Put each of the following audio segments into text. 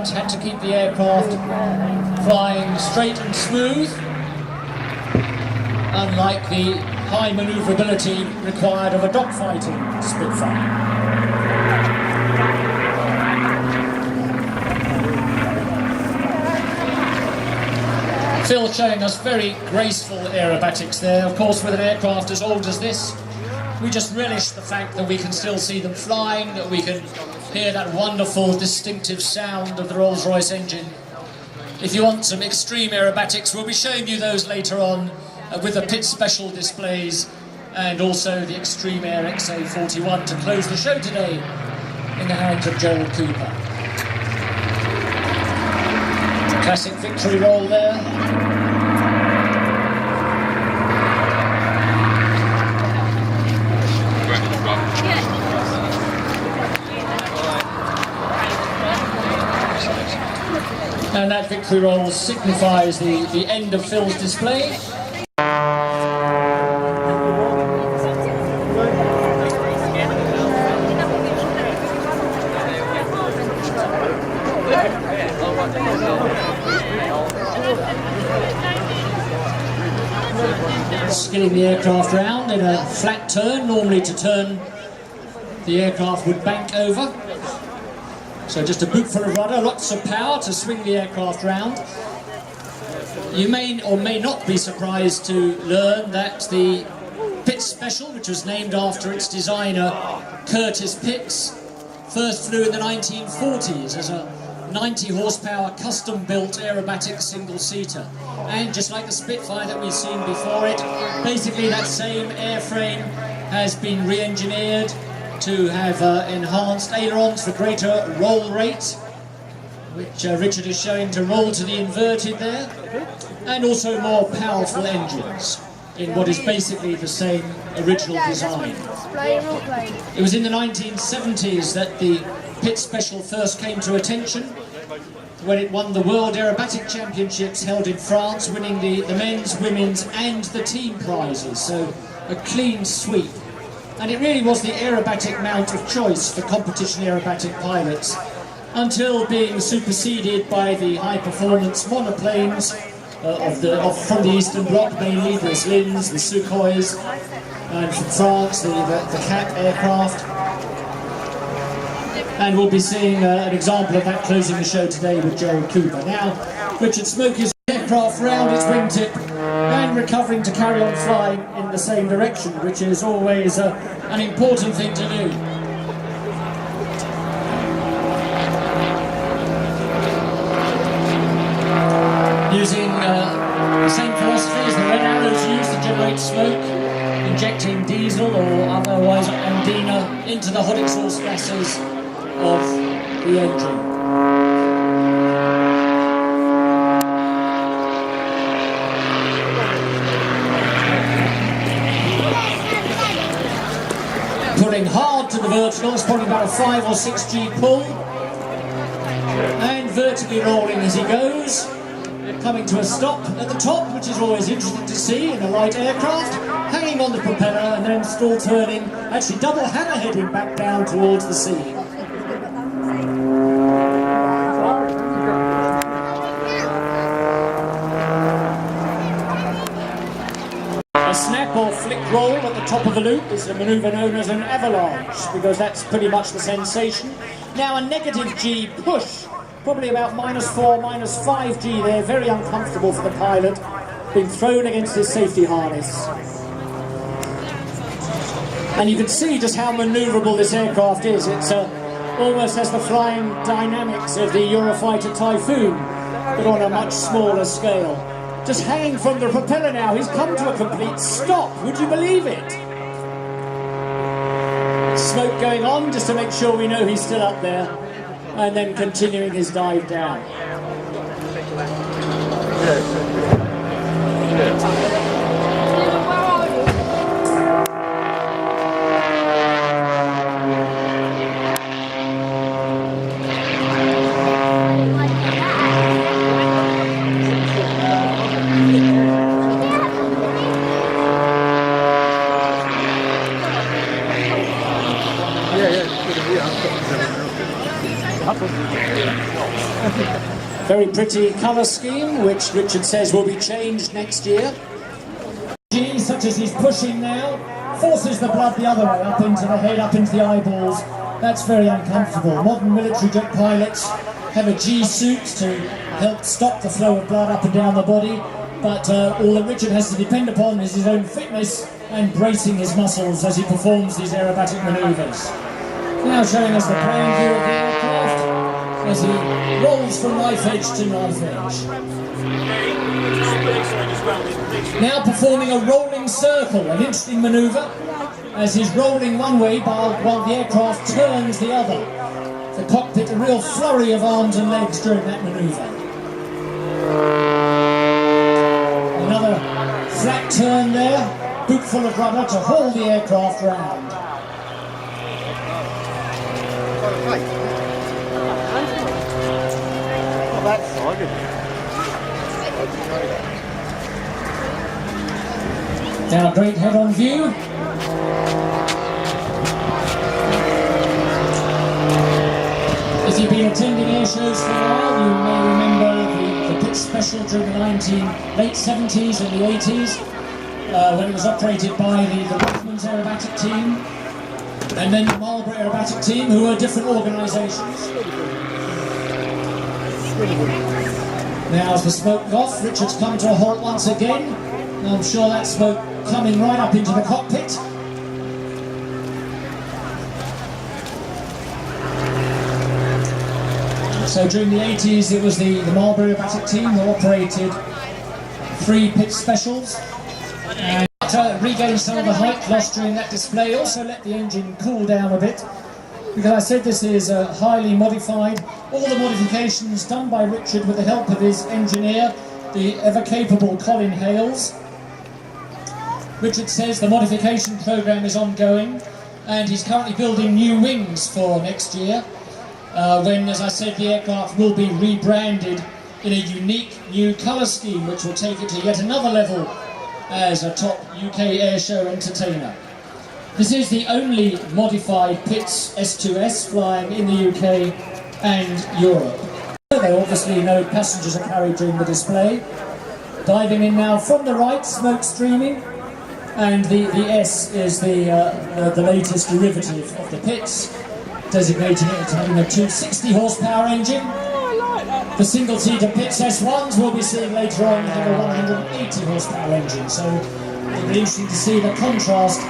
pilot had to keep the aircraft flying straight and smooth, unlike the high manoeuvrability required of a dogfighting Spitfire. Phil showing us very graceful aerobatics there. Of course, with an aircraft as old as this, we just relish the fact that we can still see them flying, that we can hear that wonderful, distinctive sound of the Rolls-Royce engine. If you want some extreme aerobatics, we'll be showing you those later on with the pit special displays and also the Extreme Air XA41 to close the show today in the hands of Gerald Cooper. Classic victory roll there. And that victory roll signifies the end of Phil's display. Skilling the aircraft round in a flat turn. Normally to turn the aircraft would bank over. So just a boot full of rudder, lots of power to swing the aircraft round. You may or may not be surprised to learn that the Pitts Special, which was named after its designer Curtis Pitts, first flew in the 1940s as a 90 horsepower custom-built aerobatic single-seater. And just like the Spitfire that we've seen before it, basically that same airframe has been re-engineered to have enhanced ailerons for greater roll rate, which Richard is showing to roll to the inverted there, and also more powerful engines in what is basically the same original design. It was in the 1970s that the Pitts Special first came to attention, when it won the World Aerobatic Championships held in France, winning the men's, women's and the team prizes, so a clean sweep. And it really was the aerobatic mount of choice for competition aerobatic pilots, until being superseded by the high-performance monoplanes from the Eastern Bloc, mainly the Slins, the Sukhois, and from France, the Cat aircraft. And we'll be seeing an example of that closing the show today with Gerald Cooper. Now, Richard Smoke is aircraft round its wingtip and recovering to carry on flying in the same direction, which is always an important thing to do. Using the same philosophy as the red arrows used to generate smoke, injecting diesel or otherwise Andina into the hot exhaust gases of the engine. Pulling hard to the verticals, probably about a 5 or 6G pull, and vertically rolling as he goes, coming to a stop at the top, which is always interesting to see in a light aircraft, hanging on the propeller and then stall turning, actually double hammerheading back down towards the sea. A snap or flick roll at the top of the loop is a manoeuvre known as an avalanche, because that's pretty much the sensation. Now a negative G push, probably about -4, -5G there, very uncomfortable for the pilot, being thrown against his safety harness. And you can see just how manoeuvrable this aircraft is. It's almost has the flying dynamics of the Eurofighter Typhoon, but on a much smaller scale. Just hanging from the propeller now, he's come to a complete stop, would you believe it? Smoke going on just to make sure we know he's still up there, and then continuing his dive down. Very pretty colour scheme, which Richard says will be changed next year. Such as he's pushing now, forces the blood the other way, up into the head, up into the eyeballs. That's very uncomfortable. Modern military jet pilots have a G suit to help stop the flow of blood up and down the body, but all that Richard has to depend upon is his own fitness and bracing his muscles as he performs these aerobatic manoeuvres. Now showing us the plan view of the aircraft as he rolls from knife edge to knife edge. Now performing a rolling circle, an interesting manoeuvre, as he's rolling one way while the aircraft turns the other. The cockpit, a real flurry of arms and legs during that manoeuvre. Another flat turn there, boot full of rudder to haul the aircraft round. Now great head-on view. If you've been attending air shows for a while, you may remember the pitch special during the late 70s and the 80s, when it was operated by the Rothmans aerobatic team, and then the Marlborough aerobatic team, who were different organisations. Now as the smoke off, Richard's come to a halt once again. I'm sure that smoke coming right up into the cockpit. So during the 80s it was the Marlborough aerobatic team who operated 3 pitch specials, and to regain some of the height lost during that display, also let the engine cool down a bit, because I said this is highly modified. All the modifications done by Richard with the help of his engineer, the ever-capable Colin Hales. Richard says the modification programme is ongoing, and he's currently building new wings for next year, when, as I said, the aircraft will be rebranded in a unique new colour scheme, which will take it to yet another level as a top UK airshow entertainer. This is the only modified Pitts S2S flying in the UK and Europe. There obviously no passengers are carried during the display. Diving in now from the right, smoke streaming, and the S is the latest derivative of the Pitts, designating it as having a 260 horsepower engine. The single-seater Pitts S1s we'll be seeing later on have a 180 horsepower engine, so it'll be interesting to see the contrast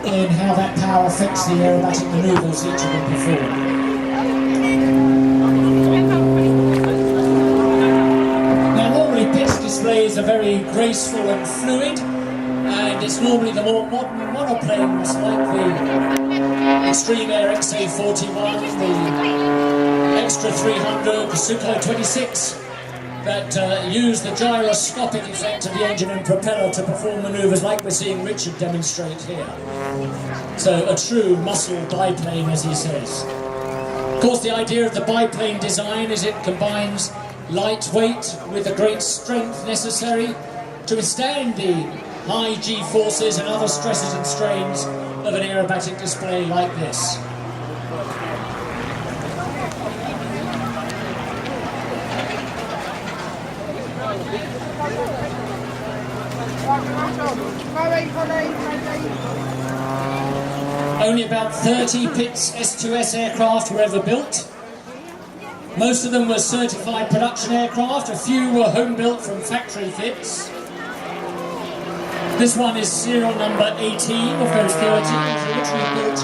in how that power affects the aerobatic manoeuvres each of them perform. Now normally Pitts displays are very graceful and fluid, and it's normally the more modern monoplanes like the Extreme Air XA41, the Extra 300, the Sukhoi 26 that use the gyroscopic effect of the engine and propeller to perform manoeuvres like we're seeing Richard demonstrate here. So a true muscle biplane, as he says. Of course, the idea of the biplane design is it combines lightweight with the great strength necessary to withstand the high G-forces and other stresses and strains of an aerobatic display like this. Only about 30 Pitts S2S aircraft were ever built. Most of them were certified production aircraft, a few were home built from factory kits. This one is serial number 18 of those 30. It was originally built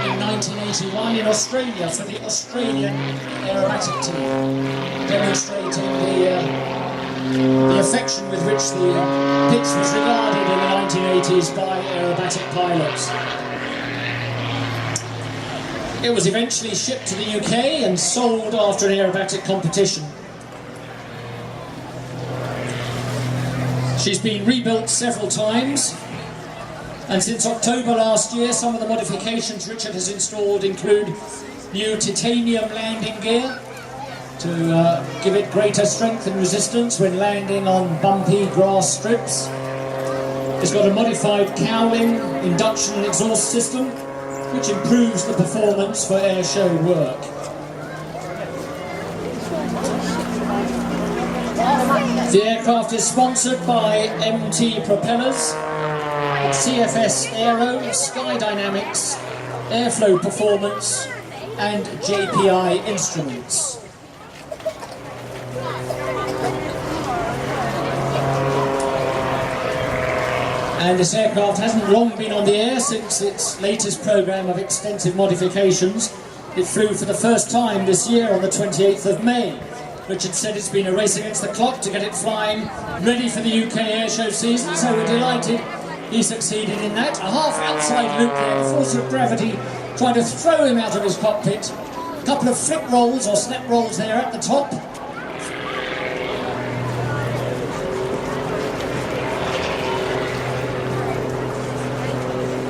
in 1981 in Australia for the Australian aerobatic team, demonstrating the affection with which the Pitts was regarded in the 1980s by aerobatic pilots. It was eventually shipped to the UK and sold after an aerobatic competition. She's been rebuilt several times, and since October last year some of the modifications Richard has installed include new titanium landing gear to give it greater strength and resistance when landing on bumpy grass strips. It's got a modified cowling induction exhaust system which improves the performance for air show work. The aircraft is sponsored by MT Propellers, CFS Aero, Skydynamics, Airflow Performance and JPI Instruments. And this aircraft hasn't long been on the air since its latest programme of extensive modifications. It flew for the first time this year on the 28th of May. Richard said it's been a race against the clock to get it flying, ready for the UK airshow season, so we're delighted he succeeded in that. A half outside loop there, the force of gravity trying to throw him out of his cockpit. A couple of flip rolls or snap rolls there at the top.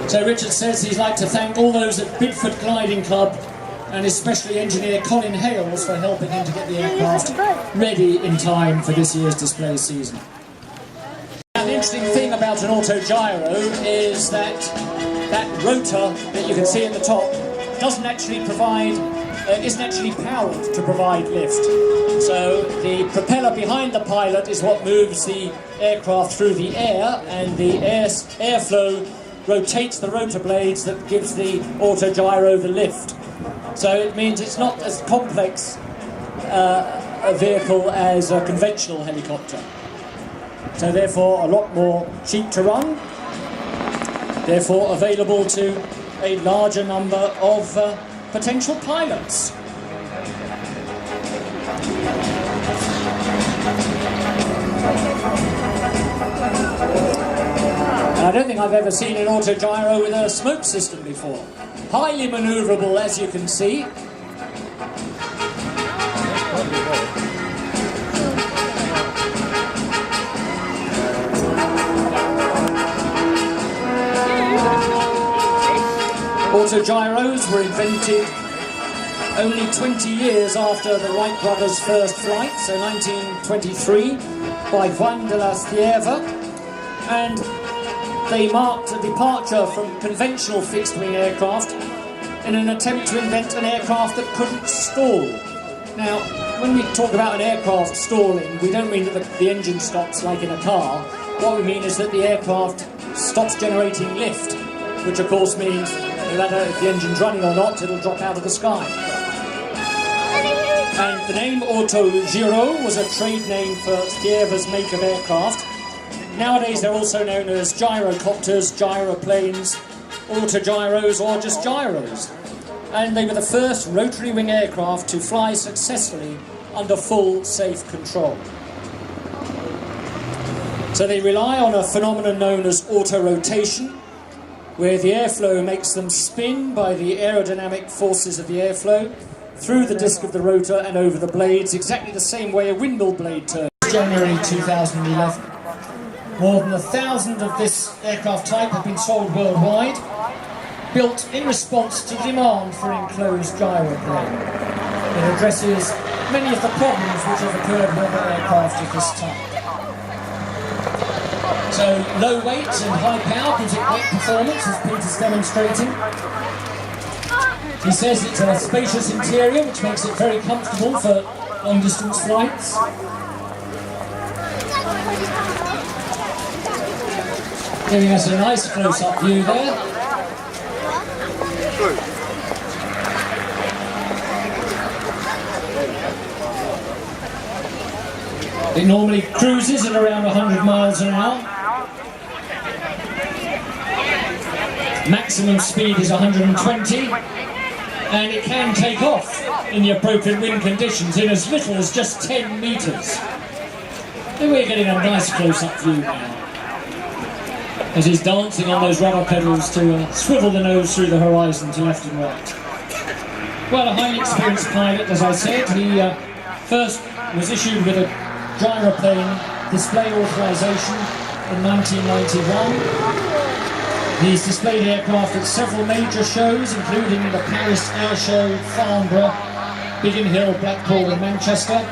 So Richard says he'd like to thank all those at Bidford Gliding Club and especially engineer Colin Hales for helping him to get the aircraft ready in time for this year's display season. Now, the interesting thing about an autogyro is that rotor that you can see at the top doesn't actually provide, isn't actually powered to provide lift. So the propeller behind the pilot is what moves the aircraft through the air, and the airflow rotates the rotor blades that gives the autogyro the lift. So it means it's not as complex a vehicle as a conventional helicopter. So therefore a lot more cheap to run, therefore available to a larger number of potential pilots. And I don't think I've ever seen an autogyro with a smoke system before. Highly manoeuvrable, as you can see. Autogyros were invented only 20 years after the Wright brothers' first flight, so 1923, by Juan de la Cierva, and they marked a departure from conventional fixed-wing aircraft in an attempt to invent an aircraft that couldn't stall. Now, when we talk about an aircraft stalling, we don't mean that the engine stops like in a car. What we mean is that the aircraft stops generating lift, which of course means no matter if the engine's running or not, it'll drop out of the sky. And the name autogyro was a trade name for Cierva's make of aircraft. Nowadays they're also known as gyrocopters, gyroplanes, autogyros or just gyros. And they were the first rotary wing aircraft to fly successfully under full safe control. So they rely on a phenomenon known as autorotation, where the airflow makes them spin by the aerodynamic forces of the airflow through the disc of the rotor and over the blades, exactly the same way a windmill blade turns. January 2011. More than 1,000 of this aircraft type have been sold worldwide, built in response to demand for enclosed gyroplane. It addresses many of the problems which have occurred with other aircraft of this type. So low weight and high power gives it great performance, as Peter's demonstrating. He says it's a spacious interior which makes it very comfortable for long distance flights. Giving us a nice close-up view there. It normally cruises at around 100 miles an hour. Maximum speed is 120, and it can take off in the appropriate wind conditions in as little as just 10 metres. And we're getting a nice close-up view now, as he's dancing on those rubber pedals to swivel the nose through the horizon to left and right. Well, a highly experienced pilot, as I said. He first was issued with a gyroplane display authorization in 1991. He's displayed aircraft at several major shows, including the Paris Air Show, Farnborough, Biggin Hill, Blackpool and Manchester.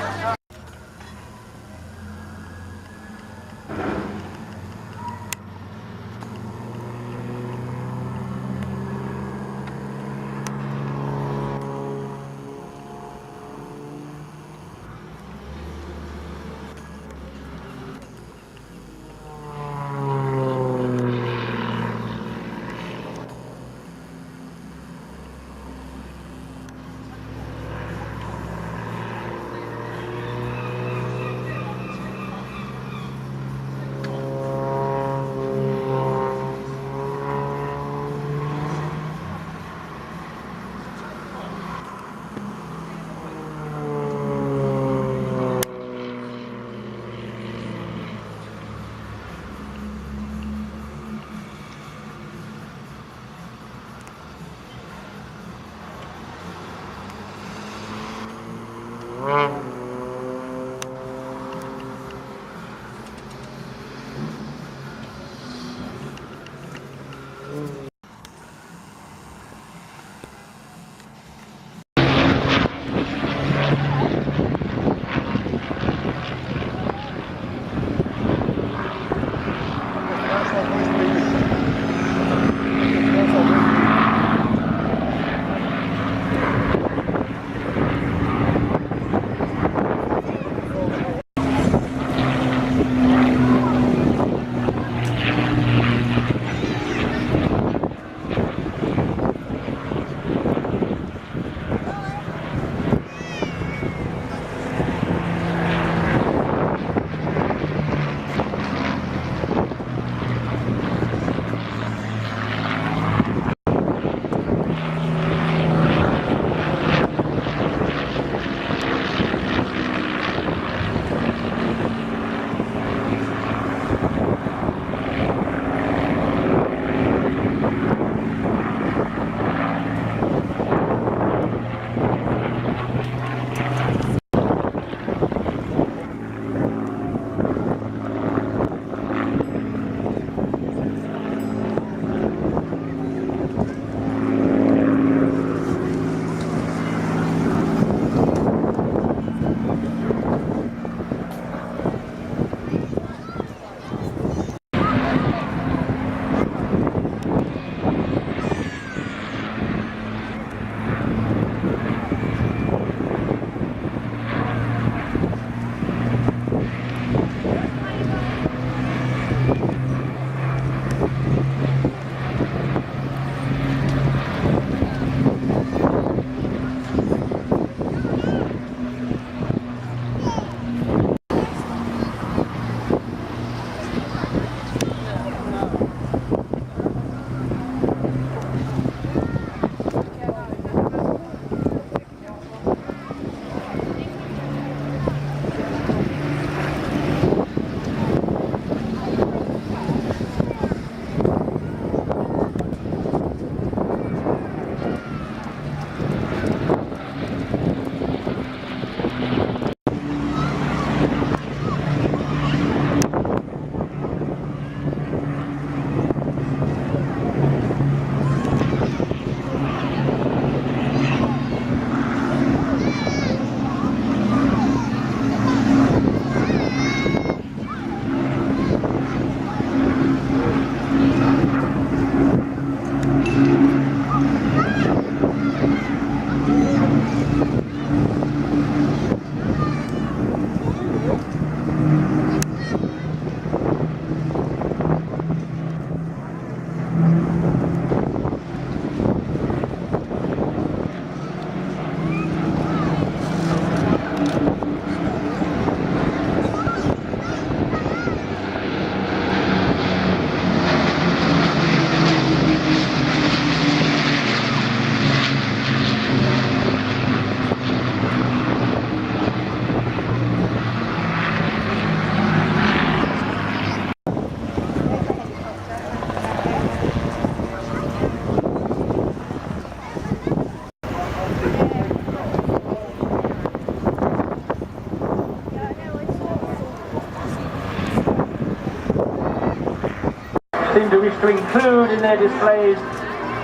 seem to wish to include in their displays,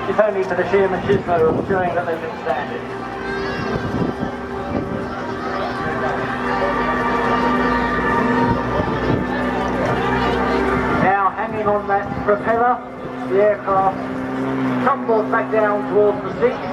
if only for the sheer machismo of showing that they can stand it. Now hanging on that propeller, the aircraft tumbles back down towards the sea.